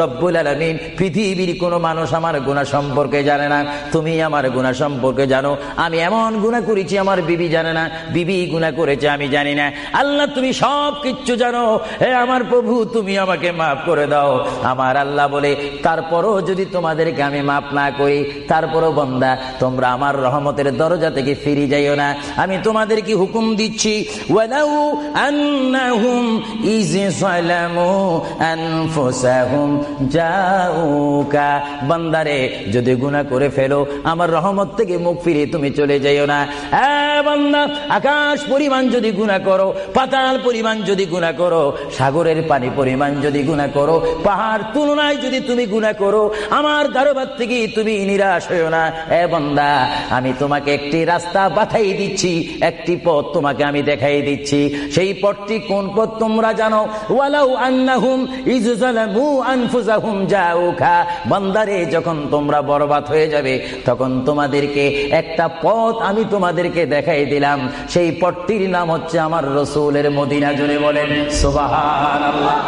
রব্বুল আলামিন, পৃথিবীর কোনো মানুষ আমার গুনাহ সম্পর্কে জানে না, তুমি আমার গুনাহ সম্পর্কে জানো। আমি এমন গুনাহ করেছি আমার বিবি জানে না, বিবি গুনাহ করেছে আমি জানি না। আল্লাহ তুমি সব কিচ্ছু জানো, হে আমার প্রভু তুমি আমাকে মাফ করে দাও। আমার আল্লাহ বলে, তারপরও যদি তোমাদেরকে আমি মাফ না করি, তারপরও বান্দা তোমরা আমার রহমতের দরজা থেকে ফিরে যাইও না। আমি তোমাদেরকে হুকুম দিচ্ছি, ওয়ালাউ আন্নাহুম ইয যালামু আনফুসাহুম জাউকা, বান্দারে যদি গুনাহ করে ফেলো আমার রহমত থেকে মুখ ফিরে তুমি চলে যাইও না। বান্দা, আকাশ পরিমাণ যদি গুনাহ করো, পাতাল পরিমাণ যদি গুনাহ করো, সাগরের পানি পরিমাণ যদি গুনাহ করো, পাহাড় তুলনায় যদি তুমি গুনাহ করো, আমার দরবার থেকে তুমি নিরাশ হইও না। বান্দা, আমি তোমাকে একটি রাস্তা বাতাই দিচ্ছি, একটি পথ তোমাকে আমি দেখাই দিচ্ছি। সেই পথটি কোন পথ তোমরা জানো? ওয়ালাউ আন্নাহুম ইয যালামু আনফুসাহুম জাউকা, বান্দারে যখন তোমরা বরবাদ হয়ে যাবে তখন তোমাদেরকে একটা পথ আমি তোমাদেরকে দেখাই দিলাম। সেই পথটির নাম হচ্ছে আমার রাসূলের মদিনা। জোরে বলেন সুবহানাল্লাহ।